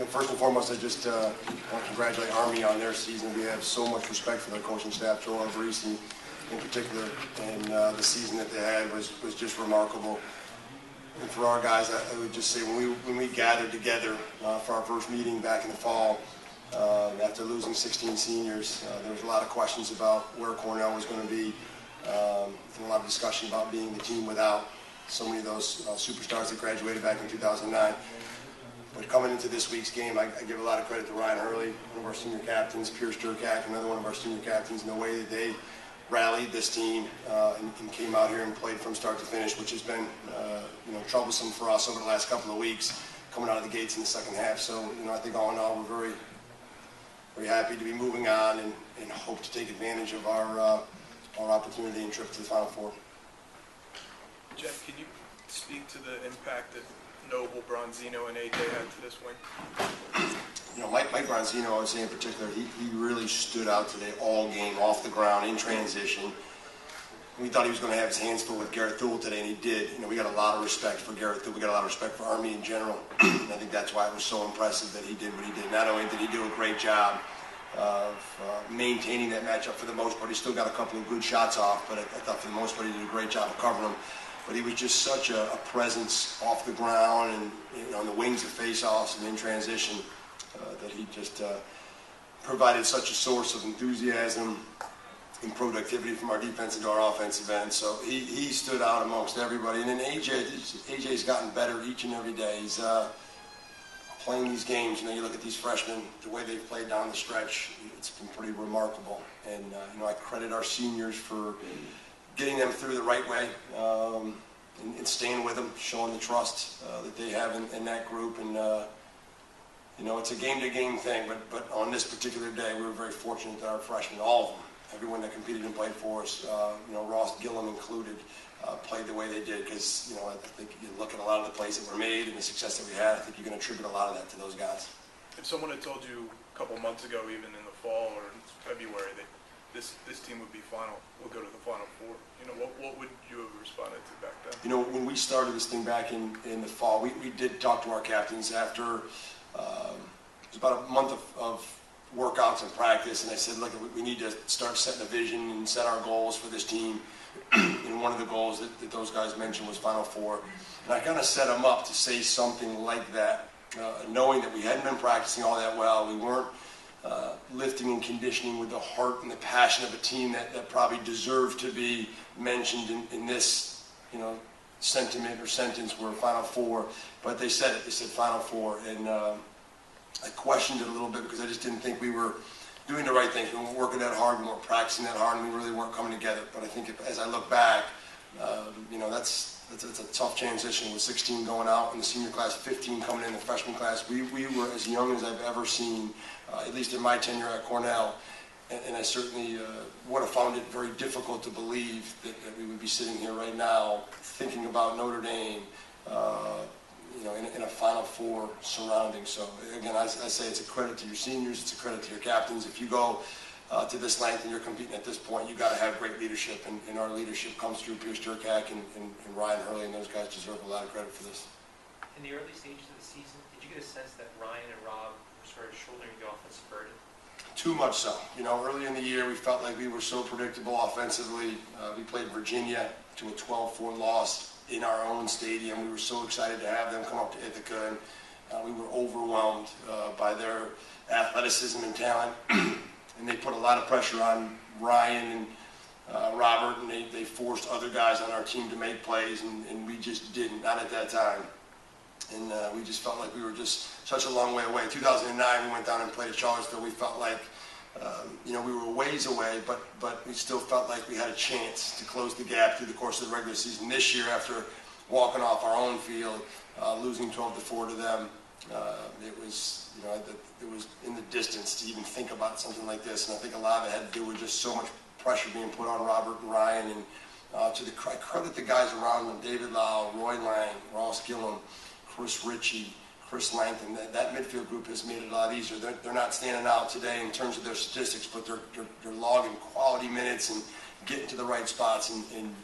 First and foremost, I just want to congratulate Army on their season. We have so much respect for their coaching staff, Joel Alvarisi in particular, and the season that they had was just remarkable. And for our guys, I would just say when we gathered together for our first meeting back in the fall, after losing 16 seniors, there was a lot of questions about where Cornell was going to be, and a lot of discussion about being the team without so many of those superstars that graduated back in 2009. But coming into this week's game, I give a lot of credit to Ryan Hurley, one of our senior captains, Pierce Durkak, another one of our senior captains, in the way that they rallied this team and came out here and played from start to finish, which has been troublesome for us over the last couple of weeks, coming out of the gates in the second half. So I think all in all, we're very, very happy to be moving on and hope to take advantage of our opportunity and trip to the Final Four. Jeff, can you speak to the impact that Noble, Bronzino, and AJ had to this win? Mike Bronzino, I would say in particular, he really stood out today all game, off the ground, in transition. We thought he was going to have his hands full with Garrett Thule today, and he did. We got a lot of respect for Garrett Thule. We got a lot of respect for Army in general. And I think that's why it was so impressive that he did what he did. Not only did he do a great job of maintaining that matchup for the most part, he still got a couple of good shots off, but I thought for the most part he did a great job of covering them. But he was just such a presence off the ground and on the wings of face-offs and in transition that he just provided such a source of enthusiasm and productivity from our defense into our offensive end. So he stood out amongst everybody. And then AJ's gotten better each and every day. He's playing these games. You look at these freshmen, the way they've played down the stretch, it's been pretty remarkable. And I credit our seniors for getting them through the right way and staying with them, showing the trust that they have in that group. And it's a game-to-game thing, but on this particular day, we were very fortunate that our freshmen, all of them, everyone that competed and played for us, Ross Gillum included, played the way they did. Because I think you look at a lot of the plays that were made and the success that we had, I think you can attribute a lot of that to those guys. If someone had told you a couple months ago, even in the fall or in February, that this team would go to the Final Four, what would you have responded to back then? When we started this thing back in the fall, we did talk to our captains after it was about a month of workouts and practice, and I said, look, we need to start setting a vision and set our goals for this team. And one of the goals that those guys mentioned was Final Four. And I kind of set them up to say something like that, knowing that we hadn't been practicing all that well. We weren't lifting and conditioning with the heart and the passion of a team that probably deserved to be mentioned in this, sentiment or sentence where Final Four. But they said it. They said Final Four. And I questioned it a little bit because I just didn't think we were doing the right things. We weren't working that hard. We weren't practicing that hard. And we really weren't coming together. But I think as I look back, it's a tough transition with 16 going out in the senior class, 15 coming in the freshman class. We were as young as I've ever seen, at least in my tenure at Cornell. And I certainly would have found it very difficult to believe that we would be sitting here right now thinking about Notre Dame, in a Final Four surrounding. So again, I say it's a credit to your seniors, it's a credit to your captains. If you go to this length and you're competing at this point, you got to have great leadership, and our leadership comes through Pierce Durkak and Ryan Hurley, and those guys deserve a lot of credit for this. In the early stages of the season, did you get a sense that Ryan and Rob were sort of shouldering the offensive burden? Too much so. Early in the year, we felt like we were so predictable offensively. We played Virginia to a 12-4 loss in our own stadium. We were so excited to have them come up to Ithaca, and we were overwhelmed by their athleticism and talent. And they put a lot of pressure on Ryan and Robert, and they forced other guys on our team to make plays, and we just didn't, not at that time. And we just felt like we were just such a long way away. In 2009, we went down and played at Charlottesville. We felt like, we were a ways away, but we still felt like we had a chance to close the gap through the course of the regular season. This year, after walking off our own field, losing 12-4 to them, it was in the distance to even think about something like this. And I think a lot of it had to do with just so much pressure being put on Robert and Ryan. And I credit the guys around them: David Lau, Roy Lang, Ross Gillum, Chris Ritchie, Chris Langton. That midfield group has made it a lot easier. They're not standing out today in terms of their statistics, but they're logging quality minutes and getting to the right spots and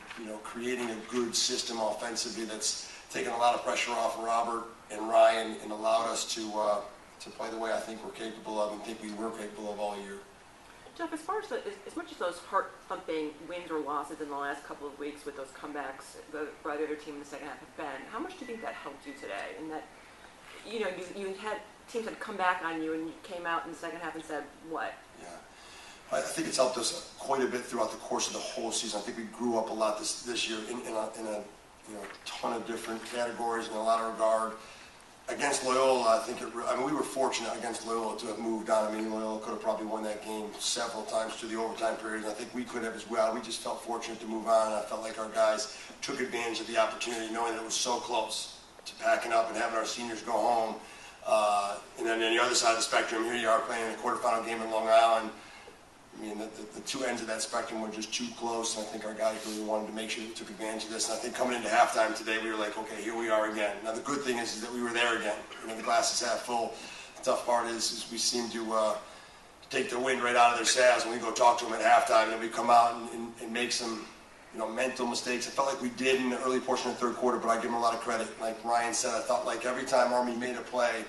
creating a good system offensively that's taking a lot of pressure off of Robert and Ryan, and allowed us to play the way I think we're capable of and think we were capable of all year. Jeff, as far as much as those heart-thumping wins or losses in the last couple of weeks with those comebacks by the other team in the second half have been, how much do you think that helped you today? And that, you know, you had teams had come back on you and you came out in the second half and said, what? Yeah. I think it's helped us quite a bit throughout the course of the whole season. I think we grew up a lot this year in a ton of different categories in a lot of regard. Against Loyola, I mean, we were fortunate against Loyola to have moved on. I mean, Loyola could have probably won that game several times through the overtime period, and I think we could have as well. We just felt fortunate to move on, and I felt like our guys took advantage of the opportunity, knowing that it was so close to packing up and having our seniors go home. And then on the other side of the spectrum, here you are playing a quarterfinal game in Long Island. I mean, the two ends of that spectrum were just too close, and I think our guys really wanted to make sure we took advantage of this. And I think coming into halftime today, we were like, okay, here we are again. Now, the good thing is that we were there again. You know, the glass is half full. The tough part is we seem to take the wind right out of their sails when we go talk to them at halftime, and then we come out and make some, you know, mental mistakes. I felt like we did in the early portion of the third quarter, but I give them a lot of credit. Like Ryan said, I felt like every time Army made a play,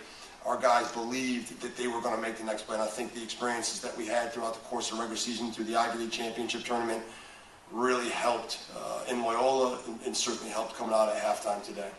our guys believed that they were going to make the next play, and I think the experiences that we had throughout the course of the regular season through the Ivy League Championship tournament really helped in Loyola and certainly helped coming out at halftime today.